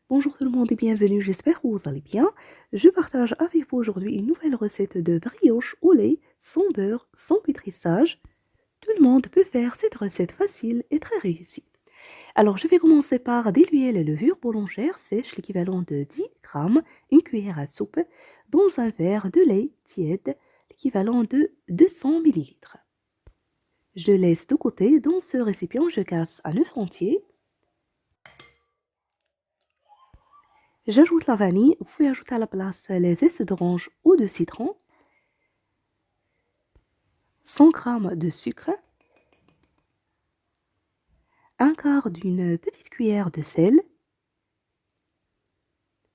Bonjour tout le monde et bienvenue, j'espère que vous allez bien. Je partage avec vous aujourd'hui une nouvelle recette de brioche au lait, sans beurre, sans pétrissage. Tout le monde peut faire cette recette facile et très réussie. Alors je vais commencer par diluer les levures boulangères sèches, l'équivalent de 10 grammes, une cuillère à soupe, dans un verre de lait tiède, l'équivalent de 200 millilitres. Je laisse de côté. Dans ce récipient, je casse un œuf entier. J'ajoute la vanille, vous pouvez ajouter à la place les zestes d'orange ou de citron, 100 g de sucre, un quart d'une petite cuillère de sel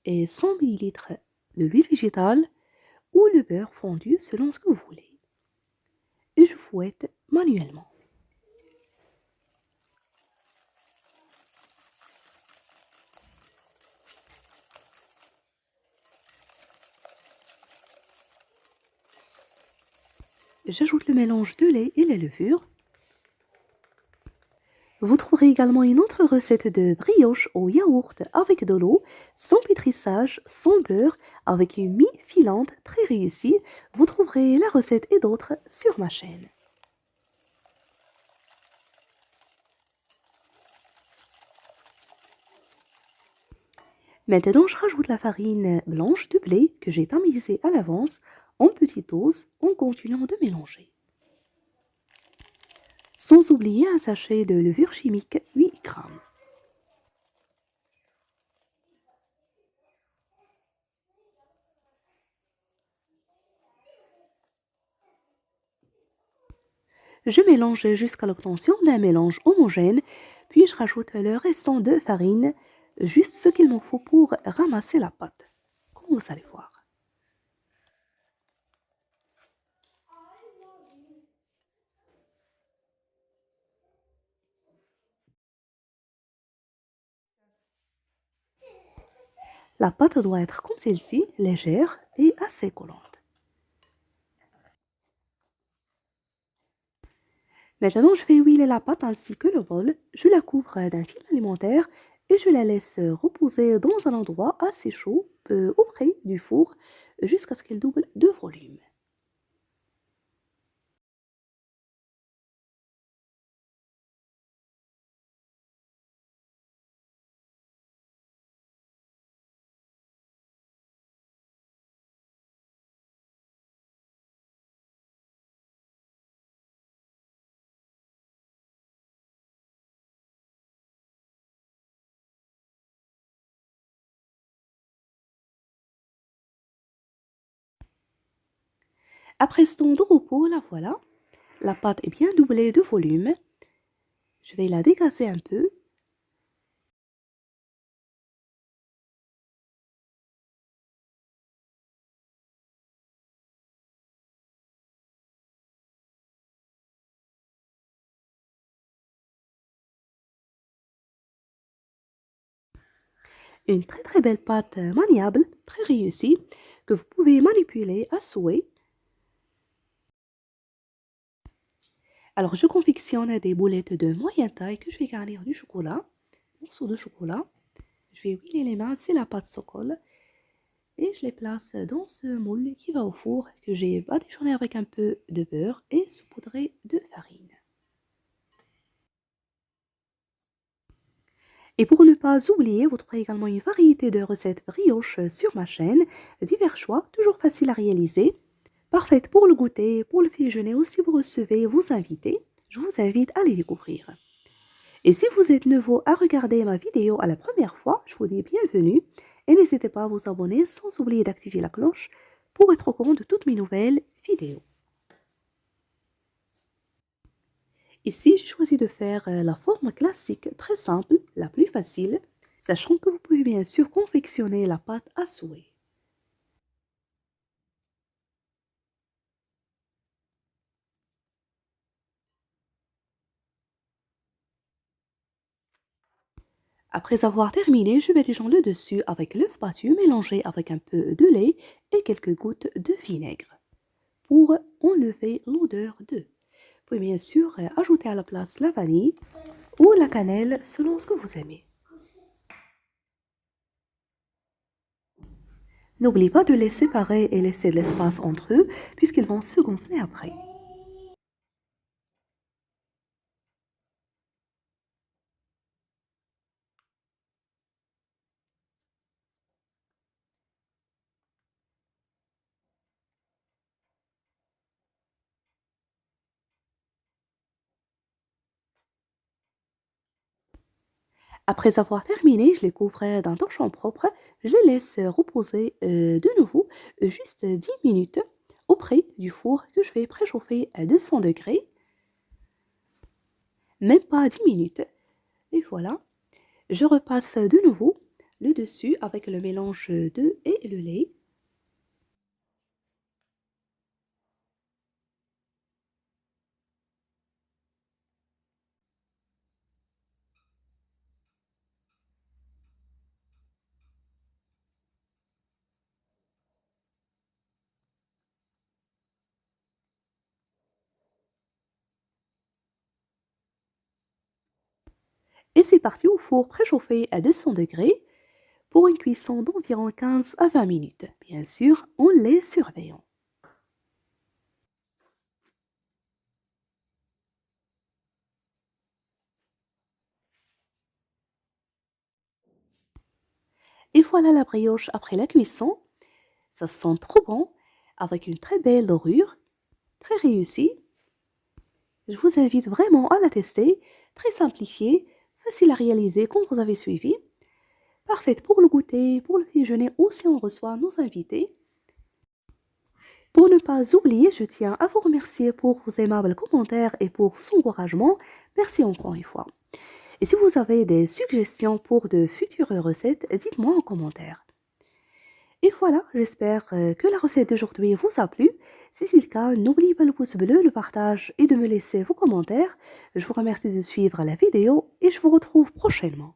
et 100 ml de l'huile végétale ou le beurre fondu selon ce que vous voulez. Et je fouette manuellement. J'ajoute le mélange de lait et les levures. Vous trouverez également une autre recette de brioche au yaourt avec de l'eau, sans pétrissage, sans beurre, avec une mie filante très réussie. Vous trouverez la recette et d'autres sur ma chaîne. Maintenant, je rajoute la farine blanche de blé que j'ai tamisée à l'avance en petites doses en continuant de mélanger. Sans oublier un sachet de levure chimique 8 grammes. Je mélange jusqu'à l'obtention d'un mélange homogène, puis je rajoute le restant de farine, juste ce qu'il me faut pour ramasser la pâte, comme vous allez voir. La pâte doit être comme celle-ci, légère et assez collante. Maintenant, je vais huiler la pâte ainsi que le bol. Je la couvre d'un film alimentaire et je la laisse reposer dans un endroit assez chaud, auprès du four, jusqu'à ce qu'elle double de volume. Après ce temps de repos, la voilà. La pâte est bien doublée de volume. Je vais la dégazer un peu. Une très très belle pâte maniable, très réussie, que vous pouvez manipuler à souhait. Alors je confectionne des boulettes de moyenne taille que je vais garnir du chocolat, morceaux de chocolat. Je vais huiler les mains, c'est la pâte se colle. Et je les place dans ce moule qui va au four que j'ai badigeonné avec un peu de beurre et saupoudré de farine. Et pour ne pas oublier, vous trouverez également une variété de recettes brioches sur ma chaîne, divers choix, toujours faciles à réaliser, parfaites pour le goûter, pour le petit déjeuner ou si vous recevez vos invités. Je vous invite à les découvrir. Et si vous êtes nouveau à regarder ma vidéo à la première fois, je vous dis bienvenue et n'hésitez pas à vous abonner sans oublier d'activer la cloche pour être au courant de toutes mes nouvelles vidéos. Ici, j'ai choisi de faire la forme classique, très simple, la plus facile, sachant que vous pouvez bien sûr confectionner la pâte à souhait. Après avoir terminé, je mets les gens le dessus avec l'œuf battu mélangé avec un peu de lait et quelques gouttes de vinaigre pour enlever l'odeur d'œuf. Vous pouvez bien sûr ajouter à la place la vanille ou la cannelle selon ce que vous aimez. N'oublie pas de les séparer et laisser de l'espace entre eux puisqu'ils vont se gonfler après. Après avoir terminé, je les couvre d'un torchon propre. Je les laisse reposer de nouveau juste 10 minutes auprès du four que je vais préchauffer à 200 degrés. Même pas 10 minutes. Et voilà. Je repasse de nouveau le dessus avec le mélange d'œufs et le lait. Et c'est parti au four préchauffé à 200 degrés pour une cuisson d'environ 15 à 20 minutes. Bien sûr, en les surveillant. Et voilà la brioche après la cuisson. Ça sent trop bon, avec une très belle dorure, très réussie. Je vous invite vraiment à la tester, très simplifiée, facile à réaliser comme vous avez suivi, parfaite pour le goûter, pour le déjeuner ou si on reçoit nos invités. Pour ne pas oublier, je tiens à vous remercier pour vos aimables commentaires et pour vos encouragements. Merci encore une fois. Et si vous avez des suggestions pour de futures recettes, dites-moi en commentaire. Et voilà, j'espère que la recette d'aujourd'hui vous a plu. Si c'est le cas, n'oubliez pas le pouce bleu, le partage et de me laisser vos commentaires. Je vous remercie de suivre la vidéo et je vous retrouve prochainement.